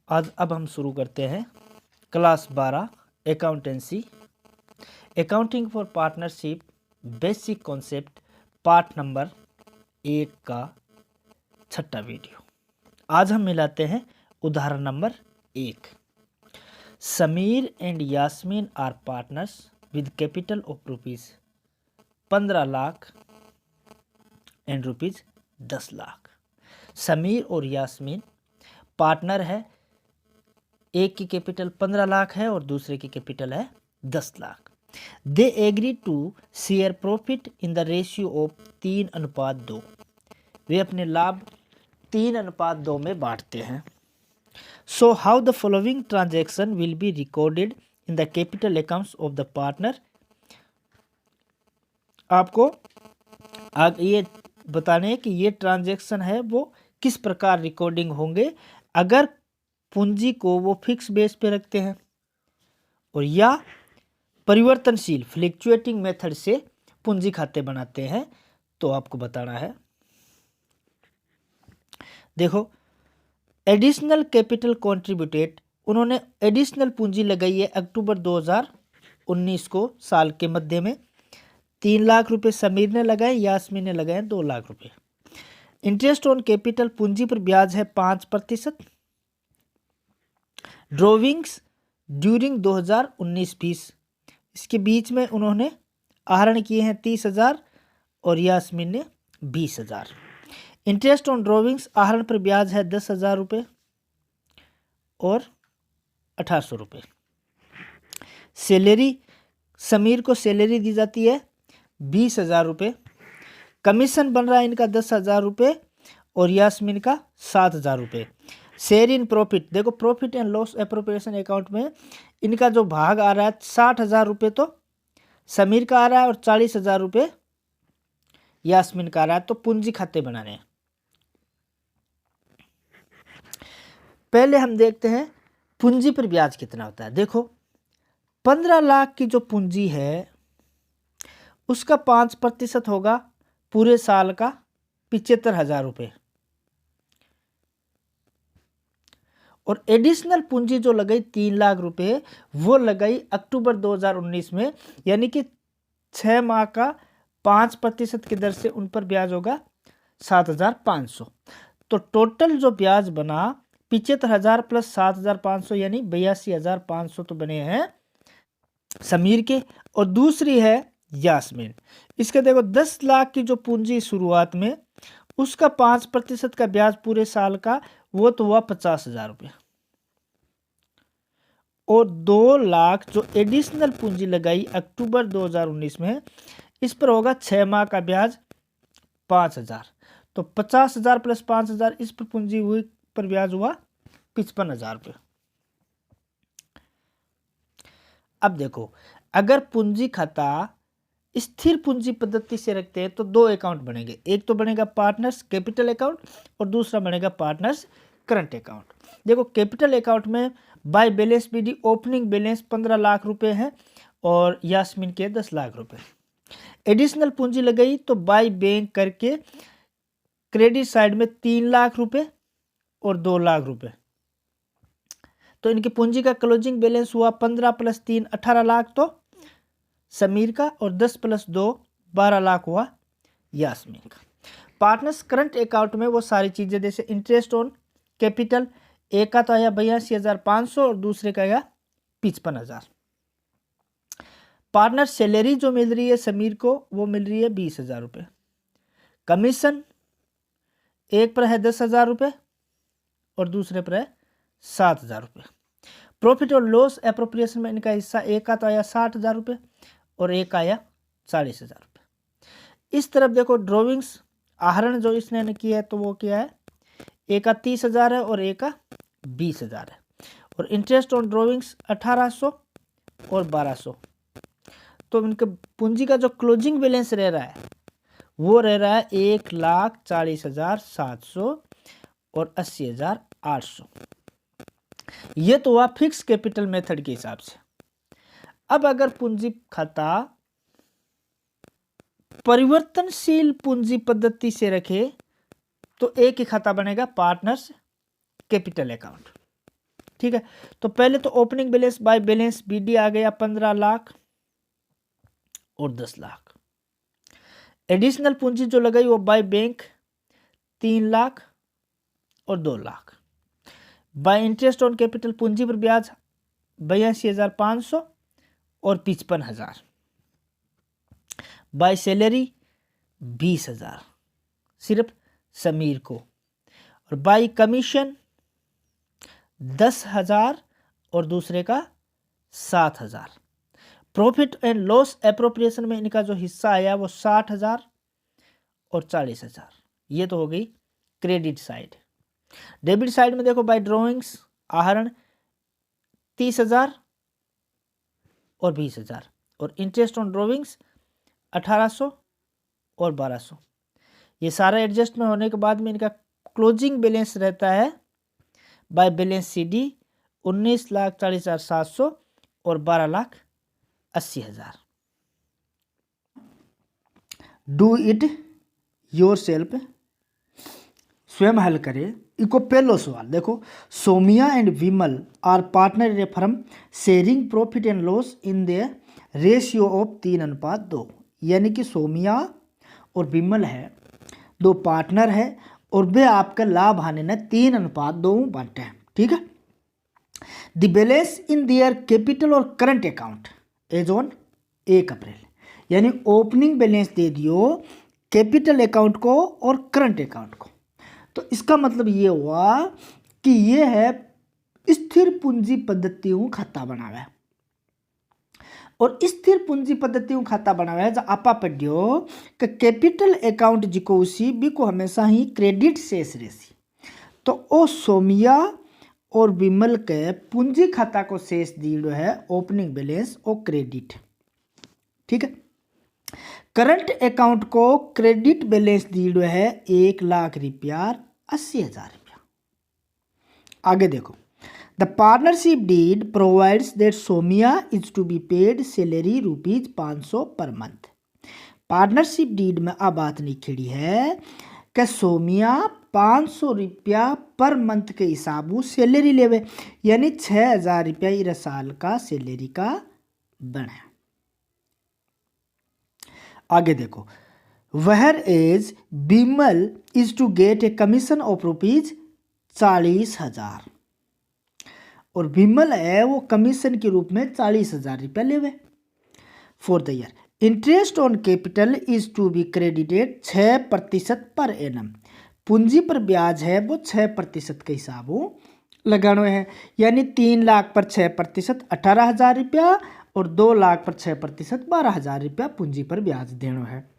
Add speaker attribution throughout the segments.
Speaker 1: आज अब हम शुरू करते हैं class 12 accountancy accounting for partnership basic concept part number 1 का छठा वीडियो। आज हम मिलाते हैं उदाहरण number 1। Sameer and Yasmin are partners with capital of rupees 15 lakh and rupees 10 lakh. Sameer और यास्मीन पार्टनर है, एक की कैपिटल 15 लाख है और दूसरे की कैपिटल है 10 lakh. They agree to share profit in the ratio of 3:2। वे अपने लाभ 3:2 में बांटते हैं। So how the following transaction will be recorded in the capital accounts of the partner. आपको ये बताने कि ये ट्रांजैक्शन है वो किस प्रकार रिकॉर्डिंग होंगे अगर पूंजी को वो फिक्स बेस पे रखते हैं और या परिवर्तनशील फ्लक्चुएटिंग मेथड से पूंजी खाते बनाते हैं, तो आपको बताना है। देखो, एडिशनल कैपिटल कंट्रीब्यूटेड, उन्होंने एडिशनल पूंजी लगाई है अक्टूबर 2019 को, साल के मध्य में 3 लाख रुपए समीर ने लगाए, यास्मीन ने लगाए 2 लाख रुपए। इंटरेस्ट ऑन कैपिटल, पूंजी पर ब्याज है 5%। ड्रॉविंग्स ड्यूरिंग 2019-20, इसके बीच में उन्होंने आहरण किए हैं 30,000 और यास्मीन ने 20,000। इंटरेस्ट ऑन ड्रॉविंग्स, आहरण पर ब्याज है 10,000 रुपये और 1,800 रुपये। सैलरी, समीर को सैलरी दी जाती है 20,000 रुपये। कमीशन बन रहा है इनका 10,000 रुपये और यास्मीन का 7,000 रुपये। शेयर इन प्रॉफिट, देखो profit and loss appropriation account में इनका जो भाग आ रहा है 60,000 रुपये तो समीर का आ रहा है और 40,000 रुपये यास्मीन का आ रहा है। तो पूंजी खाते बनाने हैं। पहले हम देखते हैं पूंजी पर ब्याज कितना होता है। देखो, 15 लाख की जो पूंजी है उसका 5% होगा पूरे साल का 75,000 रुपये। और एडिशनल पूंजी जो लगाई 3 लाख रुपए, वो लगाई अक्टूबर 2019 में, यानी कि 6 माह का 5% की दर से उन पर ब्याज होगा 7,500। तो टोटल जो ब्याज बना 75,000 प्लस 7,500 यानी 82,500 तो बने हैं समीर के। और दूसरी है यास्मीन, इसके देखो 10 लाख की जो पूंजी शुरुआत में, उसका 5% का ब्याज पूरे साल का, वो तो हुआ 50,000 रुपये। और 2 लाख जो एडिशनल पूंजी लगाई अक्टूबर 2019 में, इस पर होगा 6 माह का ब्याज 5,000। तो 50,000 प्लस 5,000 इस पर पूंजी हुई पर ब्याज हुआ 55,000 रुपये। अब देखो, अगर पूंजी खाता स्थिर पूंजी पद्धति से रखते हैं तो 2 अकाउंट बनेंगे। एक तो बनेगा पार्टनर्स कैपिटल अकाउंट और दूसरा बनेगा पार्टनर्स करंट अकाउंट। देखो, कैपिटल अकाउंट में by balance BD opening balance 15 lakh रुपए है और यास्मीन के 10 लाख रुपए। एडिशनल पूंजी लगाई तो बाय बैंक करके क्रेडिट साइड में 3 लाख रुपए और 2 लाख रुपए। तो इनकी पूंजी का क्लोजिंग बैलेंस हुआ 15 प्लस 3 18 लाख तो समीर का, और 10 प्लस 2 12 लाख हुआ यास्मीन का। पार्टनर्स करंट अकाउंट में वो सारी चीजें, जैसे इंटरेस्ट ऑन कैपिटल, एक का तो आया 82,500 और दूसरे का आया 55,000। पार्टनर सैलरी जो मिल रही है समीर को, वो मिल रही है 20,000 रुपये। कमीशन एक पर है 10,000 रुपये और दूसरे पर है 7,000 रुपये। प्रॉफिट और लॉस एप्रोप्रिएशन में इनका हिस्सा, एक का तो आया 60,000 रुपये और एक आया 40,000 रुपये। इस तरफ देखो, ड्रॉविंग्स आहरण जो इसने किया है तो वो क्या है, एक का 30,000 है और एक का 20,000 है। और इंटरेस्ट ऑन ड्रॉविंग्स 1,800 और 1,200। तो इनके पूंजी का जो क्लोजिंग बैलेंस रह रहा है वो रह रहा है 1,40,700 और 80,800। ये तो हुआ फिक्स कैपिटल मेथड के हिसाब से। अब अगर पूंजी खाता परिवर्तनशील पूंजी पद्धति से रखे तो एक ही खाता बनेगा पार्टनर्स कैपिटल अकाउंट। ठीक है। तो पहले तो opening balance by balance BD आ गया 15 लाख और 10 लाख। एडिशनल पूंजी जो लगाई वो बाय बैंक 3 लाख और 2 lakh. Bye interest on capital पूंजी पर ब्याज 82,500 और 55,000। बाय सैलरी 20,000 सिर्फ समीर को, और बाय कमीशन 10,000 और दूसरे का 7,000। प्रॉफिट एंड लॉस एप्रोप्रिएशन में इनका जो हिस्सा आया वो 60,000 और 40,000। ये तो हो गई क्रेडिट साइड। डेबिट साइड में देखो बाय ड्रॉइंग्स आहरण 30,000 और 20,000, और इंटरेस्ट ऑन ड्रॉइंग्स 1,800 और 1,200। ये सारा एडजस्टमेंट होने के बाद में इनका क्लोजिंग बैलेंस रहता है बाय बैलेंस CD 19,40,700 और 12,80,000। डू इट योर सेल्फ, स्वयं हल करे। इको पहलो सवाल देखो, Somiya and Vimal are partner in a firm sharing profit and loss in the ratio of 3:2। यानी कि सोमिया और विमल है, दो पार्टनर है और वे आपका लाभ हानि ने 3:2 बांटे हैं। ठीक है। The balance in their capital और current account as on 1 April, यानी ओपनिंग बैलेंस दे दियो कैपिटल अकाउंट को और करंट अकाउंट को। तो इसका मतलब ये हुआ कि ये है स्थिर पूंजी पद्धतियों खाता बनावा है, और स्थिर पूंजी पद्धतियों खाता बनावा है। जब आपा पढ़ियो कि कैपिटल अकाउंट जिको उसी भी को हमेशा ही क्रेडिट शेष रेसी, तो ओ सोमिया और विमल के पूंजी खाता को शेष दियो है ओपनिंग बैलेंस और क्रेडिट। ठीक है। करंट अकाउंट को क्रेडिट बैलेंस दियो है 1,00,000 रुपया 80,000 रुपया। आगे देखो, the partnership deed provides that Somiya is to be paid salary ₹500 per month. Partnership deed में आ बात लिखी है कि सोमिया 500 रुपया पर मंथ के हिसाब सैलरी लेवे, यानी 6,000 रुपया इस साल का सैलरी का बने। आगे देखो, whereas Bimal is to get a commission of ₹40,000, और बिमल है वो कमीशन के रूप में 40,000 रुपया लेवे for the year. Interest on capital is to be credited 6% per annum. पूंजी पर ब्याज है वो 6% के हिसाब लगाना है, यानी 3 लाख पर 6% 18,000 रुपया और 2 लाख पर 6% 12,000 रुपया पूंजी पर ब्याज देना है।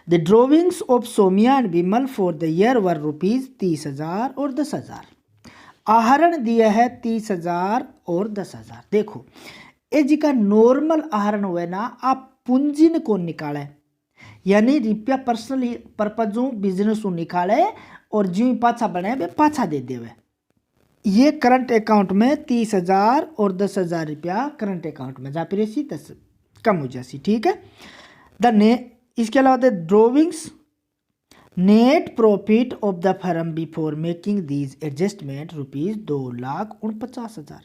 Speaker 1: The drawings of Somiya and Vimal for the year were ₹30,000 और 10,000। आहरण दिया है 30,000 और 10,000। देखो ये जी का नॉर्मल आहरण हुए ना, आप पूंजी ने कौन निकाले, यानी रुपया पर्सनल पर्पजों बिजनेस निकाले और जो पाछा बने वे पाछा दे देवे। ये करंट अकाउंट में 30,000 और 10,000 रुपया करंट अकाउंट में जा फिर 10 कम हो जासी। ठीक है। इसके अलावा the drawings net profit of the firm before making these adjustment ₹2,49,000,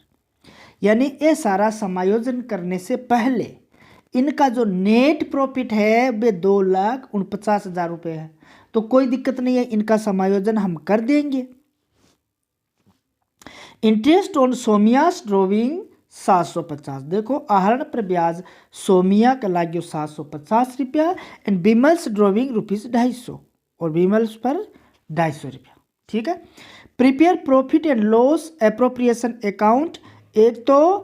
Speaker 1: यानी ये सारा समायोजन करने से पहले इनका जो नेट प्रॉफिट है वे 2,49,000 रुपये है। तो कोई दिक्कत नहीं है, इनका समायोजन हम कर देंगे। Interest on Somiya's drawing 750। देखो आहरण पर ब्याज सोमिया का लाग्यो 750 रुपया एंड बिमल्स ड्रॉविंग ₹250 और बिमल्स पर 250 रुपया। ठीक है। Prepare profit and loss appropriation account. एक तो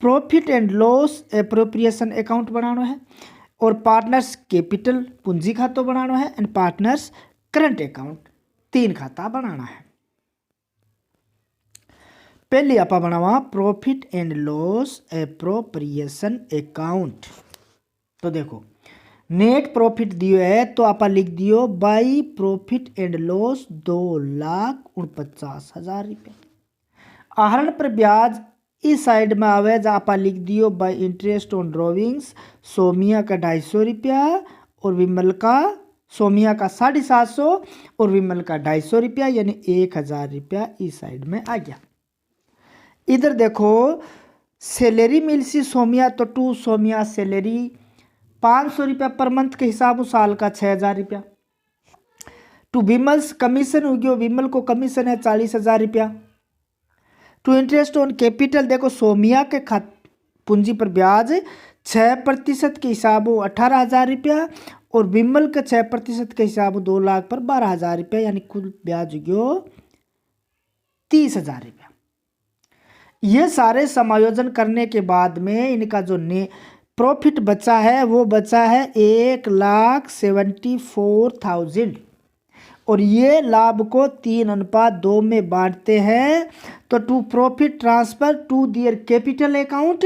Speaker 1: profit and loss appropriation account बनाना है, और पार्टनर्स कैपिटल पूंजी खाता बनाना है, एंड पार्टनर्स करंट अकाउंट 3 खाता बनाना है। पहले आप बनावा profit and loss appropriation account. तो देखो नेट प्रॉफिट दियो है तो आप लिख दियो बाई प्रॉफिट एंड लॉस 2,49,000 रुपये। आहरण पर ब्याज इस साइड में आवे जहाँ आप लिख दियो बाई इंटरेस्ट ऑन ड्रॉविंग्स सोमिया का 250 रुपया और विमल का सोमिया का 750 और विमल का 250 रुपया, यानी 1,000 रुपया इस साइड में आ गया। इधर देखो सैलरी मिल सी सोमिया तो टू सोमिया सैलरी 500 रुपया पर मंथ के हिसाब हो, साल का 6,000 रुपया। टू विमल्स कमीशन हो गयो, विमल को कमीशन है 40,000 रुपया। टू इंटरेस्ट ऑन कैपिटल देखो सोमिया के पूंजी पर ब्याज 6% के हिसाब हो 18,000 रुपया और विमल के 6% के हिसाब हो 2 लाख पर 12,000 रुपया, यानी कुल ब्याज हो गयो 30,000 रुपया। ये सारे समायोजन करने के बाद में इनका जो प्रॉफिट बचा है वो बचा है 1,74,000 और ये लाभ को 3:2 में बांटते हैं। तो to profit transfer to their capital account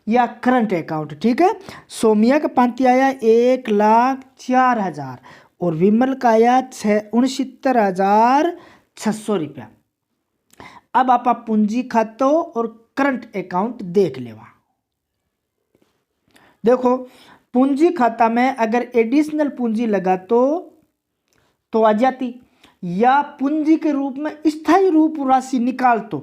Speaker 1: या करंट अकाउंट, ठीक है। सोमिया का पांति आया 1,04,000 और विमल का आया 69,600 रुपया। अब आप पूंजी खातों और करंट अकाउंट देख लेवा। देखो पूंजी खाता में अगर एडिशनल पूंजी लगा तो आ जाती, या पूंजी के रूप में स्थायी रूप राशि निकाल तो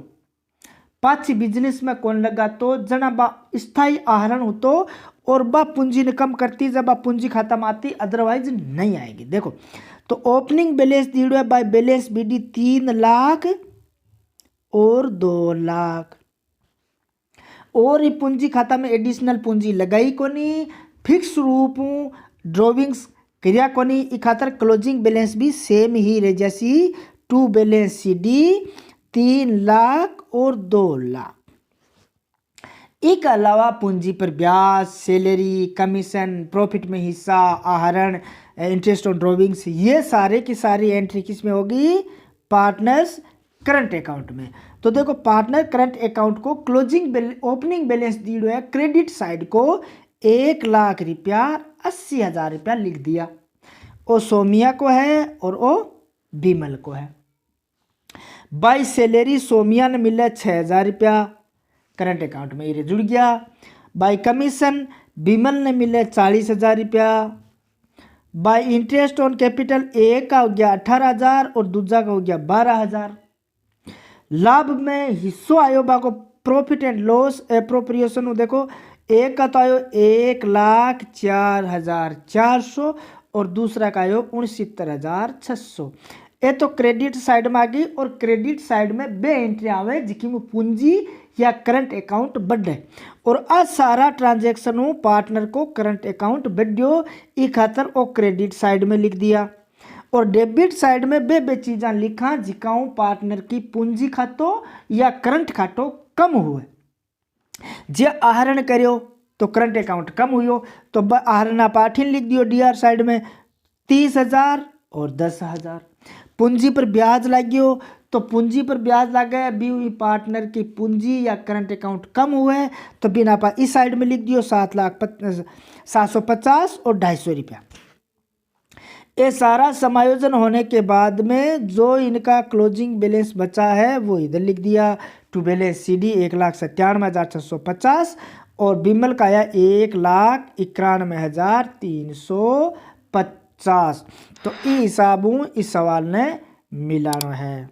Speaker 1: पाछी बिजनेस में कौन लगा तो जना बा स्थायी आहरण हो तो और बा पूंजी ने कम करती जब बा पूंजी खाता में आती, अदरवाइज नहीं आएगी। देखो तो ओपनिंग बैलेंस दिया है बाय बैलेंस बीडी 3 लाख और 2 लाख और ये पूंजी खाता में एडिशनल पूंजी लगाई कोनी, फिक्स रूप ड्रॉविंग्स क्रिया कोनी, ई खातर क्लोजिंग बैलेंस भी सेम ही रह जैसी टू बैलेंस सीडी 3 लाख और 2 लाख। इसके अलावा पूंजी पर ब्याज, सैलरी, कमीशन, प्रॉफिट में हिस्सा, आहरण, इंटरेस्ट ऑन ड्रॉविंग्स, ये सारे की सारी एंट्री किस में होगी? पार्टनर्स करंट अकाउंट में। तो देखो पार्टनर करंट अकाउंट को ओपनिंग बैलेंस दी हुई है, क्रेडिट साइड को 1 लाख रुपया 80,000 रुपया लिख दिया। ओ सोमिया को है और ओ विमल को है। बाई सैलरी सोमिया ने मिला 6,000 रुपया करंट अकाउंट में ये जुड़ गया। बाई कमीशन विमल ने मिले 40,000 रुपया। बाई इंटरेस्ट ऑन कैपिटल एक का हो गया 18,000 और दूसरा का हो गया 12,000। लाभ में हिस्सों आयो बाको प्रॉफिट एंड लॉस एप्रोप्रिएशन देखो, एक का तो आयो 1,04,400 और दूसरा का आयो 69,600। ये तो क्रेडिट साइड में आ गई और क्रेडिट साइड में बे एंट्री आवे जिकी में पूंजी या करंट अकाउंट बढ़े और आ सारा ट्रांजैक्शन हो पार्टनर को करंट अकाउंट बढ़ियो, ई खातर ओ क्रेडिट साइड में लिख दिया। और डेबिट साइड में बे चीज़ा लिखा जिकाऊ पार्टनर की पूंजी खातो या करंट खातो कम हुए। जे आहरण करियो तो करंट अकाउंट कम हुई तो आहरण आप 8 लिख दियो डीआर साइड में 30,000 और 10,000। पूंजी पर ब्याज लागियो तो पूंजी पर ब्याज लगा बी हुई पार्टनर की पूंजी या करंट अकाउंट कम हुए तो बिना आप इस साइड में लिख दियो 7,750 और 250 रुपया। ये सारा समायोजन होने के बाद में जो इनका क्लोजिंग बैलेंस बचा है वो इधर लिख दिया। टू बैलेंस सीडी 1,97,650 और विमल का आया 1,91,350। तो इस हिसाब इस सवाल ने मिलाना है।